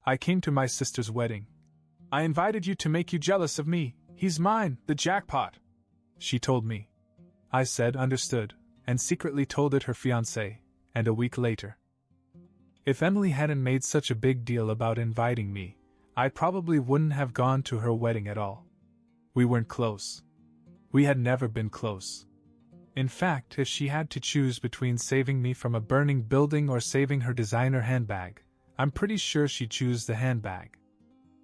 I came to my sister's wedding. I invited you to make you jealous of me. He's mine, the jackpot. She told me. I said understood, and secretly told it her fiancé, and a week later. If Emily hadn't made such a big deal about inviting me, I probably wouldn't have gone to her wedding at all. We weren't close. We had never been close. In fact, if she had to choose between saving me from a burning building or saving her designer handbag, I'm pretty sure she'd choose the handbag.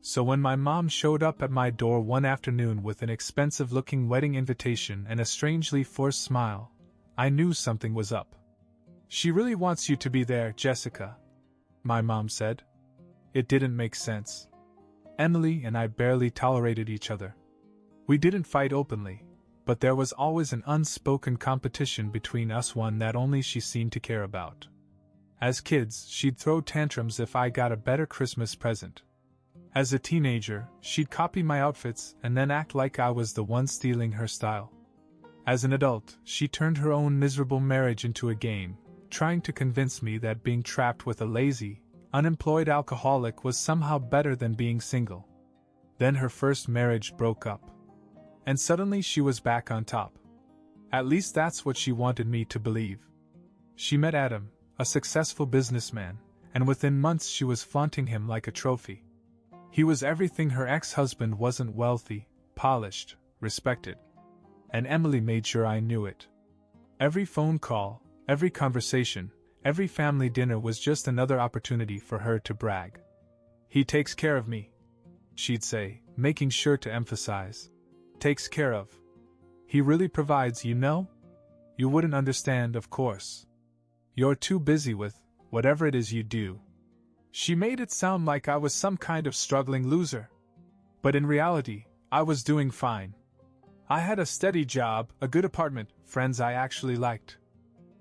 So when my mom showed up at my door one afternoon with an expensive-looking wedding invitation and a strangely forced smile, I knew something was up. "She really wants you to be there, Jessica," my mom said. It didn't make sense. Emily and I barely tolerated each other. We didn't fight openly, but there was always an unspoken competition between us, one that only she seemed to care about. As kids, she'd throw tantrums if I got a better Christmas present. As a teenager, she'd copy my outfits and then act like I was the one stealing her style. As an adult, she turned her own miserable marriage into a game, trying to convince me that being trapped with a lazy, unemployed alcoholic was somehow better than being single. Then her first marriage broke up. And suddenly she was back on top. At least that's what she wanted me to believe. She met Adam, a successful businessman, and within months she was flaunting him like a trophy. He was everything her ex-husband wasn't: wealthy, polished, respected. And Emily made sure I knew it. Every phone call, every conversation, every family dinner was just another opportunity for her to brag. "He takes care of me," she'd say, making sure to emphasize. "Takes care of. He really provides, you know? You wouldn't understand, of course. You're too busy with whatever it is you do." She made it sound like I was some kind of struggling loser. But in reality, I was doing fine. I had a steady job, a good apartment, friends I actually liked.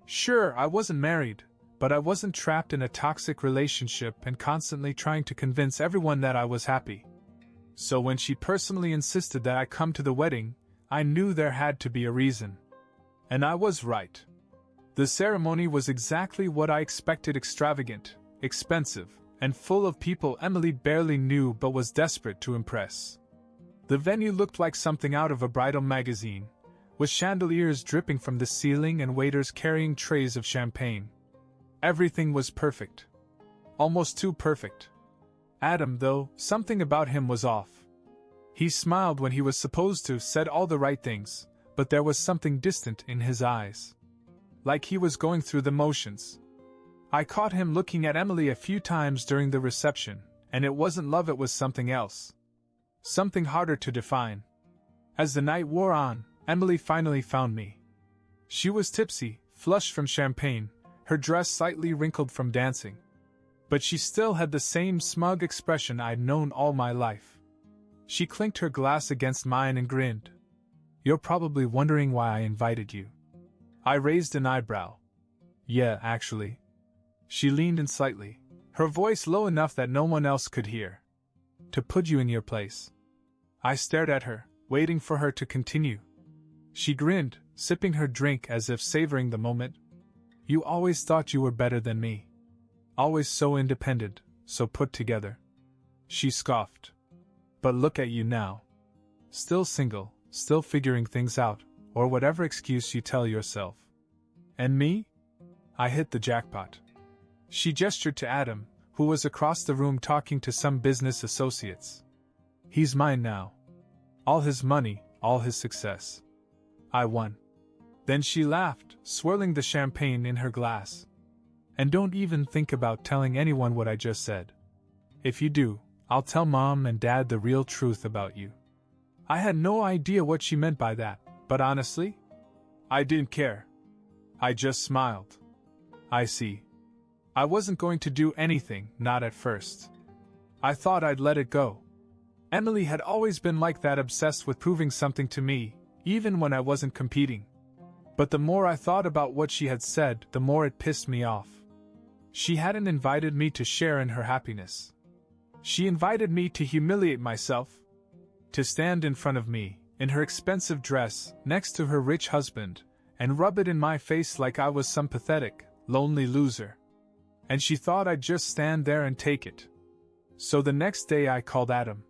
Sure, I wasn't married, but I wasn't trapped in a toxic relationship and constantly trying to convince everyone that I was happy. So when she personally insisted that I come to the wedding, I knew there had to be a reason. And I was right. The ceremony was exactly what I expected: extravagant, expensive, and full of people Emily barely knew but was desperate to impress. The venue looked like something out of a bridal magazine, with chandeliers dripping from the ceiling and waiters carrying trays of champagne. Everything was perfect. Almost too perfect. Adam, though, something about him was off. He smiled when he was supposed to, said all the right things, but there was something distant in his eyes. Like he was going through the motions. I caught him looking at Emily a few times during the reception, and it wasn't love, it was something else. Something harder to define. As the night wore on, Emily finally found me. She was tipsy, flushed from champagne, her dress slightly wrinkled from dancing. But she still had the same smug expression I'd known all my life. She clinked her glass against mine and grinned. "You're probably wondering why I invited you." I raised an eyebrow. "Yeah, actually." She leaned in slightly, her voice low enough that no one else could hear. "To put you in your place." I stared at her, waiting for her to continue. She grinned, sipping her drink as if savoring the moment. "You always thought you were better than me. Always so independent, so put together." She scoffed. "But look at you now. Still single, still figuring things out, or whatever excuse you tell yourself. And me? I hit the jackpot." She gestured to Adam, who was across the room talking to some business associates. "He's mine now. All his money, all his success. I won." Then she laughed, swirling the champagne in her glass. "And don't even think about telling anyone what I just said. If you do, I'll tell Mom and Dad the real truth about you." I had no idea what she meant by that, but honestly, I didn't care. I just smiled. "I see." I wasn't going to do anything, not at first. I thought I'd let it go. Emily had always been like that, obsessed with proving something to me, even when I wasn't competing. But the more I thought about what she had said, the more it pissed me off. She hadn't invited me to share in her happiness. She invited me to humiliate myself. To stand in front of me, in her expensive dress, next to her rich husband, and rub it in my face like I was some pathetic, lonely loser. And she thought I'd just stand there and take it. So the next day I called Adam.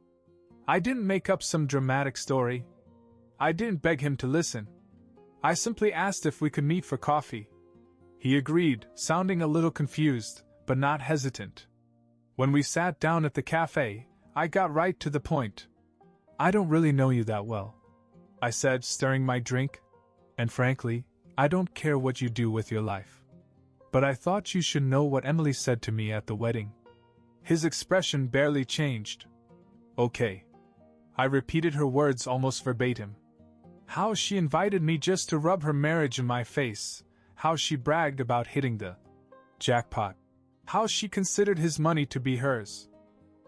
I didn't make up some dramatic story. I didn't beg him to listen. I simply asked if we could meet for coffee. He agreed, sounding a little confused, but not hesitant. When we sat down at the cafe, I got right to the point. I don't really know you that well, I said, stirring my drink. And frankly, I don't care what you do with your life. But I thought you should know what Emily said to me at the wedding. His expression barely changed. Okay. I repeated her words almost verbatim. How she invited me just to rub her marriage in my face. How she bragged about hitting the jackpot. How she considered his money to be hers.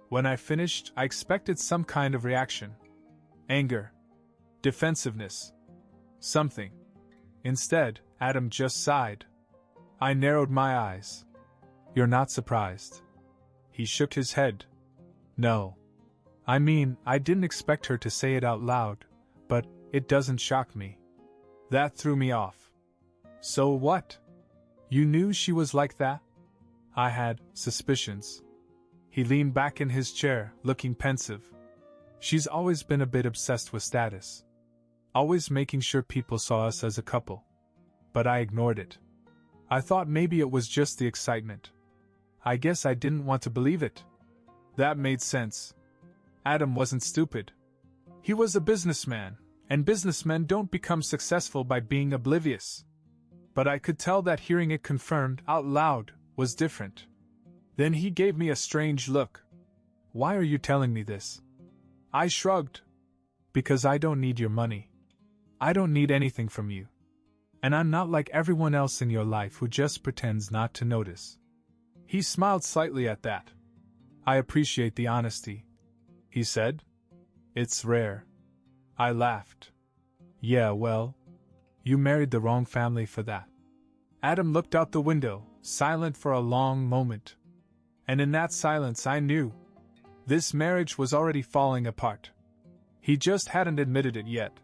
When I finished, I expected some kind of reaction. Anger. Defensiveness. Something. Instead, Adam just sighed. I narrowed my eyes. You're not surprised? He shook his head. No. I mean, I didn't expect her to say it out loud, but it doesn't shock me. That threw me off. So what? You knew she was like that? I had suspicions. He leaned back in his chair, looking pensive. She's always been a bit obsessed with status. Always making sure people saw us as a couple. But I ignored it. I thought maybe it was just the excitement. I guess I didn't want to believe it. That made sense. Adam wasn't stupid. He was a businessman, and businessmen don't become successful by being oblivious. But I could tell that hearing it confirmed out loud was different. Then he gave me a strange look. Why are you telling me this? I shrugged. Because I don't need your money. I don't need anything from you. And I'm not like everyone else in your life who just pretends not to notice. He smiled slightly at that. I appreciate the honesty, he said. It's rare. I laughed. Yeah, well, you married the wrong family for that. Adam looked out the window, silent for a long moment. And in that silence I knew. This marriage was already falling apart. He just hadn't admitted it yet.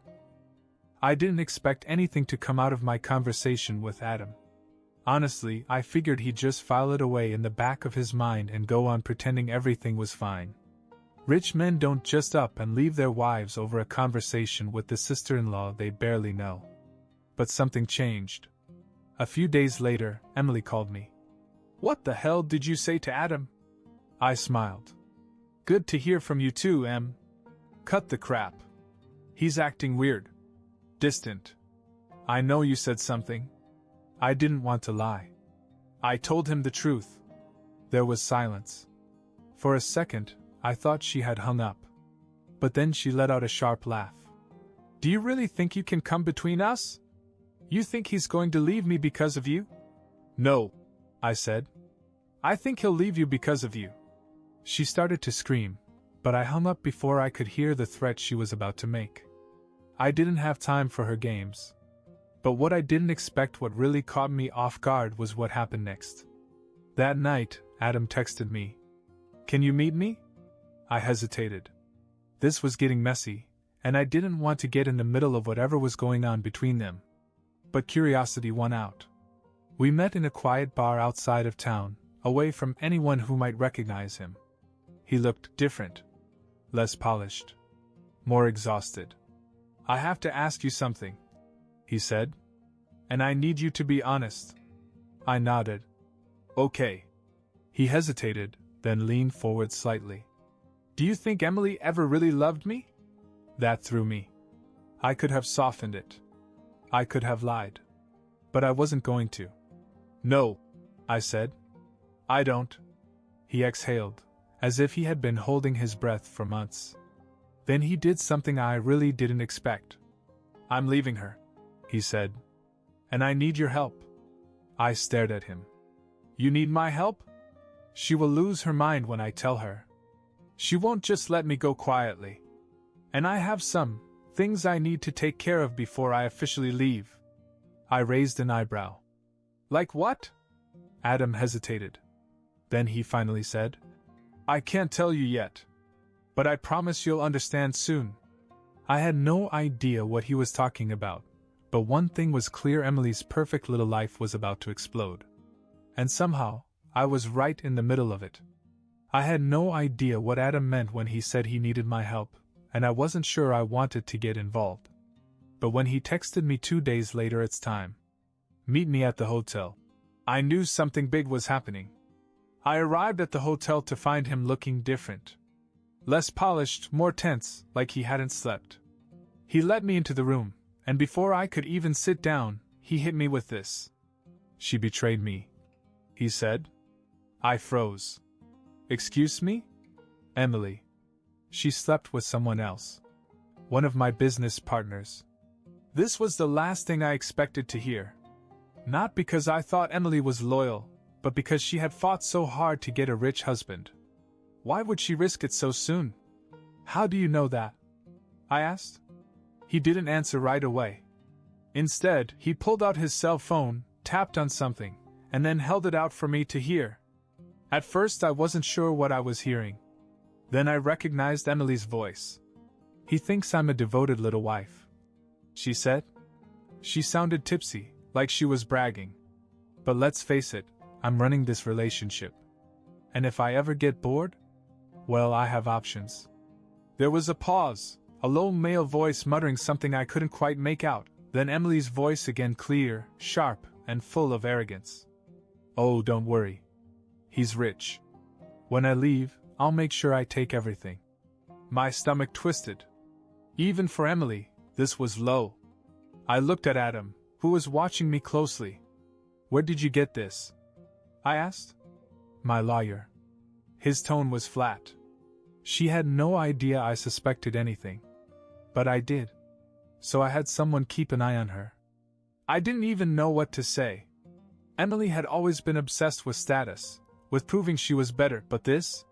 I didn't expect anything to come out of my conversation with Adam. Honestly, I figured he'd just file it away in the back of his mind and go on pretending everything was fine. Rich men don't just up and leave their wives over a conversation with the sister-in-law they barely know. But something changed. A few days later, Emily called me. What the hell did you say to Adam? I smiled. Good to hear from you too, Em. Cut the crap. He's acting weird. Distant. I know you said something. I didn't want to lie. I told him the truth. There was silence. For a second, I thought she had hung up. But then she let out a sharp laugh. Do you really think you can come between us? You think he's going to leave me because of you? No, I said. I think he'll leave you because of you. She started to scream, but I hung up before I could hear the threat she was about to make. I didn't have time for her games. But what I didn't expect, what really caught me off guard, was what happened next. That night, Adam texted me. Can you meet me? I hesitated. This was getting messy, and I didn't want to get in the middle of whatever was going on between them. But curiosity won out. We met in a quiet bar outside of town, away from anyone who might recognize him. He looked different. Less polished. More exhausted. I have to ask you something, he said. And I need you to be honest. I nodded. Okay. He hesitated, then leaned forward slightly. Do you think Emily ever really loved me? That threw me. I could have softened it. I could have lied. But I wasn't going to. No, I said. I don't. He exhaled, as if he had been holding his breath for months. Then he did something I really didn't expect. I'm leaving her, he said. And I need your help. I stared at him. You need my help? She will lose her mind when I tell her. She won't just let me go quietly. And I have some things I need to take care of before I officially leave. I raised an eyebrow. Like what? Adam hesitated. Then he finally said, I can't tell you yet. But I promise you'll understand soon. I had no idea what he was talking about, but one thing was clear: Emily's perfect little life was about to explode. And somehow, I was right in the middle of it. I had no idea what Adam meant when he said he needed my help, and I wasn't sure I wanted to get involved. But when he texted me 2 days later, it's time. Meet me at the hotel. I knew something big was happening. I arrived at the hotel to find him looking different. Less polished, more tense, like he hadn't slept. He let me into the room, and before I could even sit down, he hit me with this. "She betrayed me," he said. I froze. "Excuse me?" "Emily. She slept with someone else. One of my business partners." This was the last thing I expected to hear. Not because I thought Emily was loyal, but because she had fought so hard to get a rich husband. Why would she risk it so soon? "How do you know that?" I asked. He didn't answer right away. Instead, he pulled out his cell phone, tapped on something, and then held it out for me to hear. At first I wasn't sure what I was hearing. Then I recognized Emily's voice. "He thinks I'm a devoted little wife," she said. She sounded tipsy, like she was bragging. "But let's face it, I'm running this relationship. And if I ever get bored, well, I have options." There was a pause, a low male voice muttering something I couldn't quite make out, then Emily's voice again, clear, sharp, and full of arrogance. "Oh, don't worry. He's rich. When I leave, I'll make sure I take everything." My stomach twisted. Even for Emily, this was low. I looked at Adam, who was watching me closely. "Where did you get this?" I asked. "My lawyer." His tone was flat. She had no idea I suspected anything. But I did. So I had someone keep an eye on her. I didn't even know what to say. Emily had always been obsessed with status, with proving she was better, but this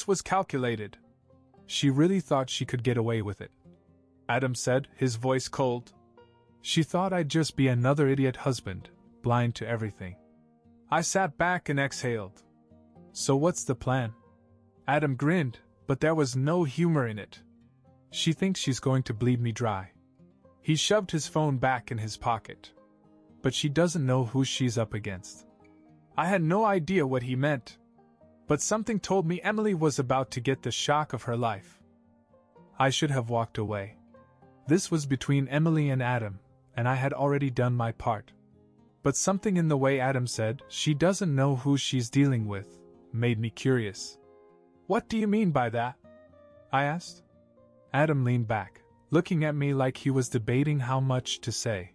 was calculated. She really thought she could get away with it. Adam said, his voice cold. "She thought I'd just be another idiot husband, blind to everything." I sat back and exhaled. "So what's the plan?" Adam grinned, but there was no humor in it. "She thinks she's going to bleed me dry." He shoved his phone back in his pocket. "But she doesn't know who she's up against." I had no idea what he meant. But something told me Emily was about to get the shock of her life. I should have walked away. This was between Emily and Adam, and I had already done my part. But something in the way Adam said, "She doesn't know who she's dealing with," made me curious. "What do you mean by that?" I asked. Adam leaned back, looking at me like he was debating how much to say.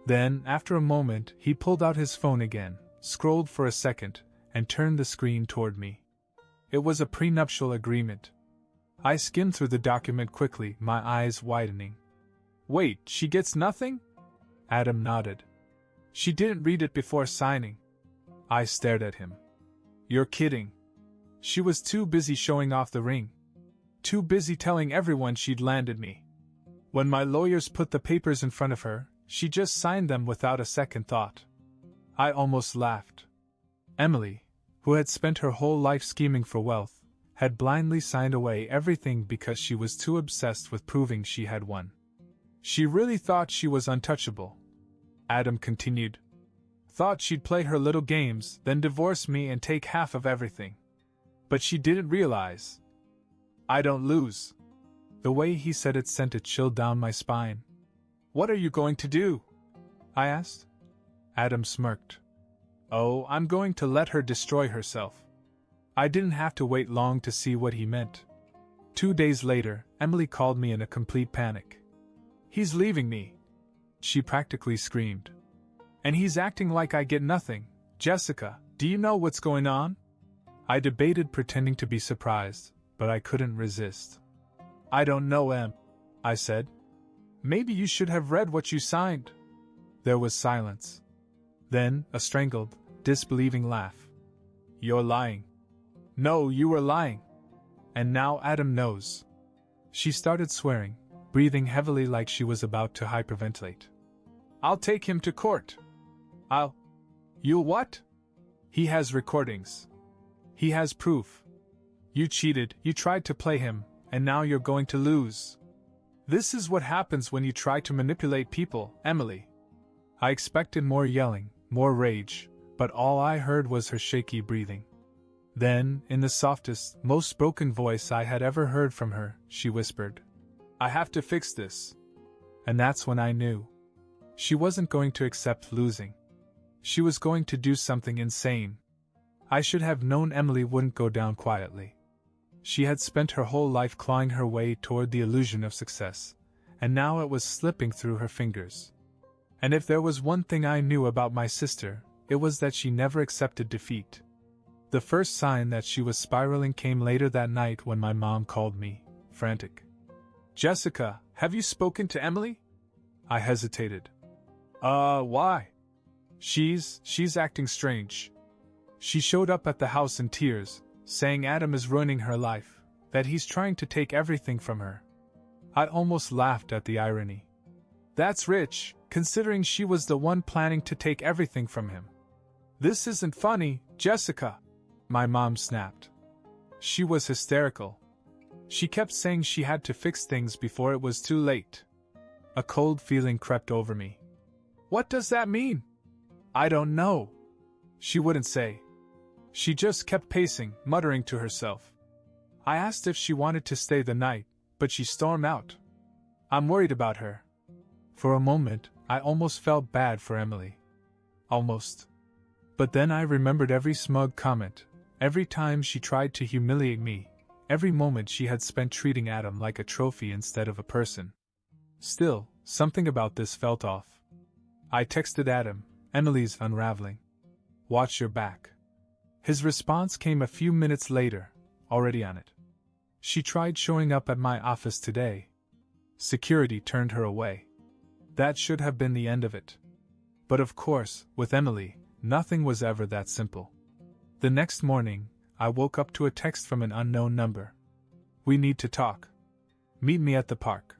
Then, after a moment, he pulled out his phone again, scrolled for a second, and turned the screen toward me. It was a prenuptial agreement. I skimmed through the document quickly, my eyes widening. "Wait, she gets nothing?" Adam nodded. "She didn't read it before signing." I stared at him. "You're kidding." She was too busy showing off the ring. Too busy telling everyone she'd landed me. When my lawyers put the papers in front of her, she just signed them without a second thought. I almost laughed. Emily, who had spent her whole life scheming for wealth, had blindly signed away everything because she was too obsessed with proving she had won. She really thought she was untouchable. Adam continued. Thought she'd play her little games, then divorce me and take half of everything. But she didn't realize. I don't lose. The way he said it sent a chill down my spine. "What are you going to do?" I asked. Adam smirked. "Oh, I'm going to let her destroy herself." I didn't have to wait long to see what he meant. 2 days later, Emily called me in a complete panic. "He's leaving me," she practically screamed. "And he's acting like I get nothing. Jessica, do you know what's going on?" I debated pretending to be surprised, but I couldn't resist. "I don't know, Em," I said. "Maybe you should have read what you signed." There was silence. Then, a strangled, disbelieving laugh. "You're lying." "No, you were lying. And now Adam knows." She started swearing, breathing heavily like she was about to hyperventilate. "I'll take him to court. You'll what?" "He has recordings. He has proof. You cheated, you tried to play him, and now you're going to lose. This is what happens when you try to manipulate people, Emily." I expected more yelling, more rage, but all I heard was her shaky breathing. Then, in the softest, most broken voice I had ever heard from her, she whispered, "I have to fix this." And that's when I knew. She wasn't going to accept losing. She was going to do something insane. I should have known Emily wouldn't go down quietly. She had spent her whole life clawing her way toward the illusion of success, and now it was slipping through her fingers. And if there was one thing I knew about my sister, it was that she never accepted defeat. The first sign that she was spiraling came later that night when my mom called me, frantic. "Jessica, have you spoken to Emily?" I hesitated. Why?" She's acting strange. She showed up at the house in tears, saying Adam is ruining her life, that he's trying to take everything from her. I almost laughed at the irony. That's rich, considering she was the one planning to take everything from him. "This isn't funny, Jessica," my mom snapped. She was hysterical. She kept saying she had to fix things before it was too late. A cold feeling crept over me. "What does that mean?" "I don't know." She wouldn't say. She just kept pacing, muttering to herself. I asked if she wanted to stay the night, but she stormed out. "I'm worried about her." For a moment, I almost felt bad for Emily. Almost. But then I remembered every smug comment, every time she tried to humiliate me, every moment she had spent treating Adam like a trophy instead of a person. Still, something about this felt off. I texted Adam, "Emily's unraveling. Watch your back." His response came a few minutes later, already on it. "She tried showing up at my office today. Security turned her away." That should have been the end of it. But of course, with Emily, nothing was ever that simple. The next morning, I woke up to a text from an unknown number. "We need to talk. Meet me at the park.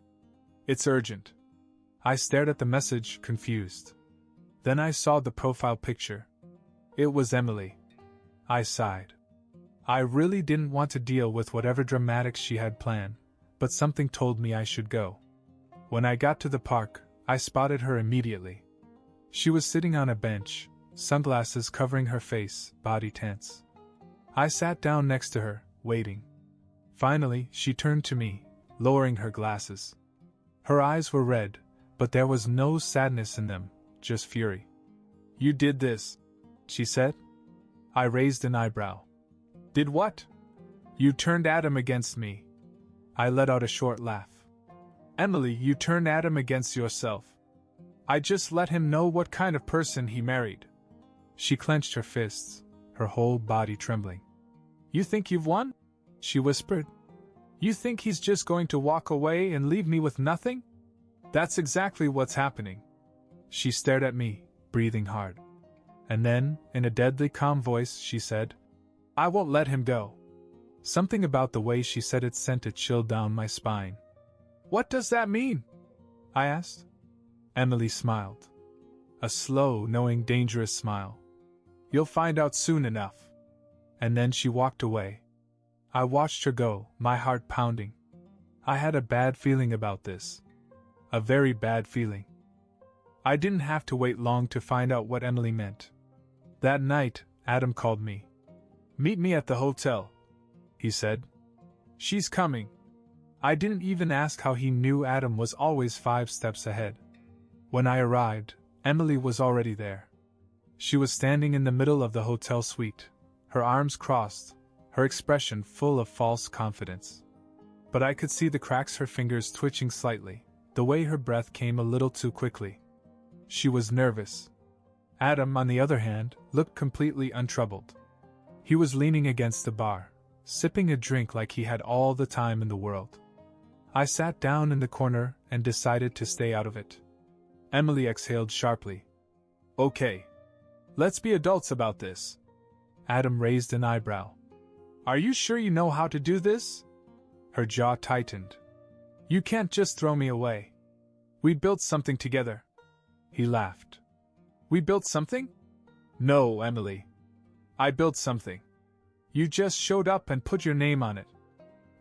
It's urgent." I stared at the message, confused. Then I saw the profile picture. It was Emily. I sighed. I really didn't want to deal with whatever dramatics she had planned, but something told me I should go. When I got to the park, I spotted her immediately. She was sitting on a bench, sunglasses covering her face, body tense. I sat down next to her, waiting. Finally, she turned to me, lowering her glasses. Her eyes were red, but there was no sadness in them, just fury. "You did this," she said. I raised an eyebrow. "Did what?" "You turned Adam against me." I let out a short laugh. "Emily, you turned Adam against yourself. I just let him know what kind of person he married." She clenched her fists, her whole body trembling. "You think you've won?" she whispered. "You think he's just going to walk away and leave me with nothing? That's exactly what's happening." She stared at me, breathing hard. And then, in a deadly calm voice, she said, "I won't let him go." Something about the way she said it sent a chill down my spine. "What does that mean?" I asked. Emily smiled. A slow, knowing, dangerous smile. "You'll find out soon enough." And then she walked away. I watched her go, my heart pounding. I had a bad feeling about this. A very bad feeling. I didn't have to wait long to find out what Emily meant. That night, Adam called me. "Meet me at the hotel," he said. "She's coming." I didn't even ask how he knew Adam was always 5 steps ahead. When I arrived, Emily was already there. She was standing in the middle of the hotel suite, her arms crossed, her expression full of false confidence. But I could see the cracks, her fingers twitching slightly, the way her breath came a little too quickly. She was nervous. Adam, on the other hand, looked completely untroubled. He was leaning against the bar, sipping a drink like he had all the time in the world. I sat down in the corner and decided to stay out of it. Emily exhaled sharply. "Okay. Let's be adults about this." Adam raised an eyebrow. "Are you sure you know how to do this?" Her jaw tightened. "You can't just throw me away. We built something together." He laughed. "We built something?" "No, Emily. I built something. You just showed up and put your name on it."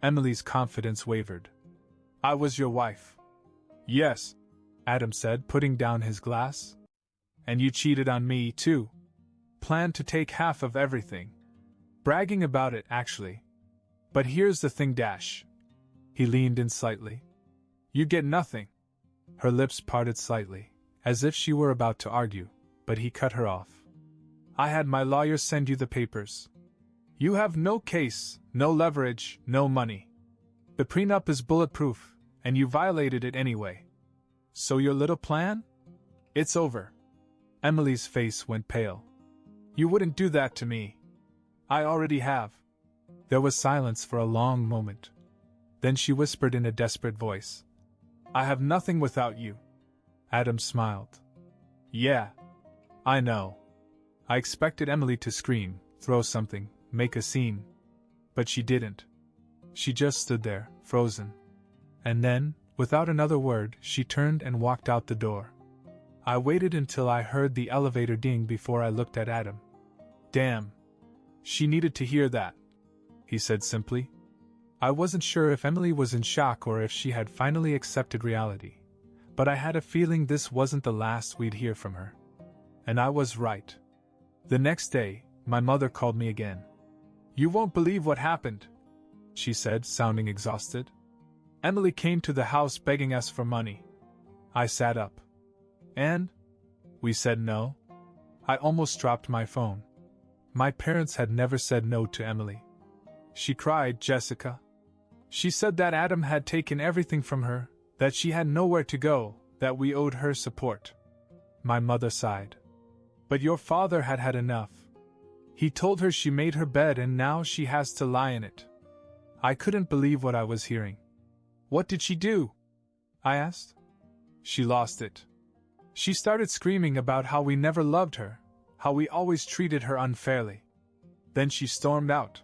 Emily's confidence wavered. "I was your wife." "Yes," Adam said, putting down his glass. "And you cheated on me, too. Planned to take half of everything." Bragging about it, actually. But here's the thing, Dash. He leaned in slightly. You get nothing. Her lips parted slightly, as if she were about to argue, but he cut her off. I had my lawyer send you the papers. You have no case, no leverage, no money. The prenup is bulletproof, and you violated it anyway. So your little plan? It's over. Emily's face went pale. You wouldn't do that to me. I already have. There was silence for a long moment. Then she whispered in a desperate voice. I have nothing without you. Adam smiled. Yeah. I know. I expected Emily to scream, throw something, make a scene. But she didn't. She just stood there, frozen. And then, without another word, she turned and walked out the door. I waited until I heard the elevator ding before I looked at Adam. Damn. She needed to hear that, he said simply. I wasn't sure if Emily was in shock or if she had finally accepted reality, but I had a feeling this wasn't the last we'd hear from her. And I was right. The next day, my mother called me again. You won't believe what happened, she said, sounding exhausted. Emily came to the house begging us for money. I sat up. And? We said no. I almost dropped my phone. My parents had never said no to Emily. She cried, Jessica. She said that Adam had taken everything from her, that she had nowhere to go, that we owed her support. My mother sighed. But your father had had enough. He told her she made her bed and now she has to lie in it. I couldn't believe what I was hearing. What did she do? I asked. She lost it. She started screaming about how we never loved her, how we always treated her unfairly. Then she stormed out.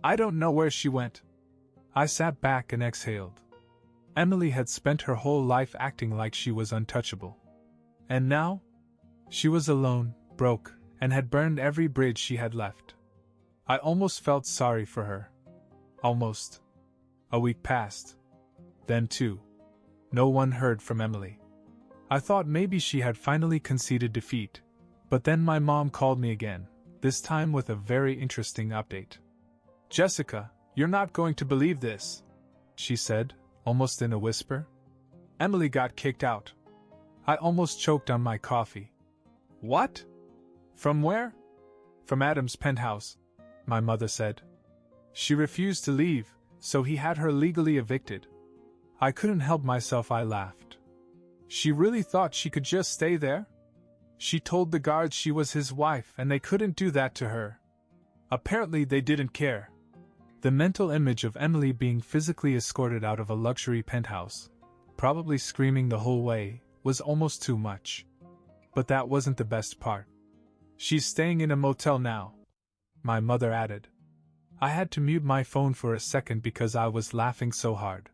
I don't know where she went. I sat back and exhaled. Emily had spent her whole life acting like she was untouchable. And now? She was alone, broke, and had burned every bridge she had left. I almost felt sorry for her. Almost. A week passed. Then 2. No one heard from Emily. I thought maybe she had finally conceded defeat, but then my mom called me again, this time with a very interesting update. Jessica, you're not going to believe this, she said, almost in a whisper. Emily got kicked out. I almost choked on my coffee. What? From where? From Adam's penthouse, my mother said. She refused to leave, so he had her legally evicted. I couldn't help myself, I laughed. She really thought she could just stay there? She told the guards she was his wife and they couldn't do that to her. Apparently they didn't care. The mental image of Emily being physically escorted out of a luxury penthouse, probably screaming the whole way, was almost too much. But that wasn't the best part. She's staying in a motel now, my mother added. I had to mute my phone for a second because I was laughing so hard.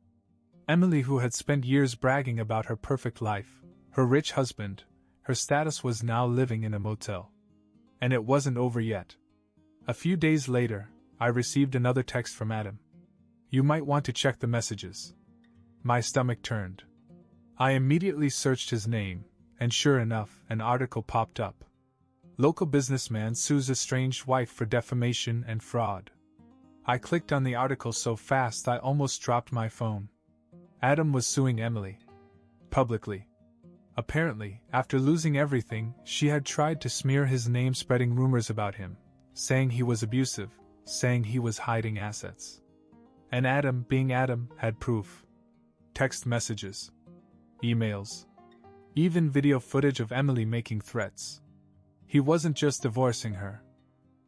Emily, who had spent years bragging about her perfect life, her rich husband, her status, was now living in a motel. And it wasn't over yet. A few days later, I received another text from Adam. You might want to check the messages. My stomach turned. I immediately searched his name, and sure enough, an article popped up. Local businessman sues estranged wife for defamation and fraud. I clicked on the article so fast I almost dropped my phone. Adam was suing Emily. Publicly. Apparently, after losing everything, she had tried to smear his name, spreading rumors about him, saying he was abusive, saying he was hiding assets. And Adam, being Adam, had proof. Text messages. Emails. Even video footage of Emily making threats. He wasn't just divorcing her.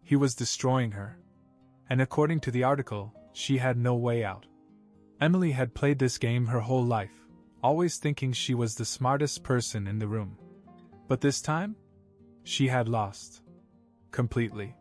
He was destroying her. And according to the article, she had no way out. Emily had played this game her whole life, always thinking she was the smartest person in the room. But this time, she had lost. Completely.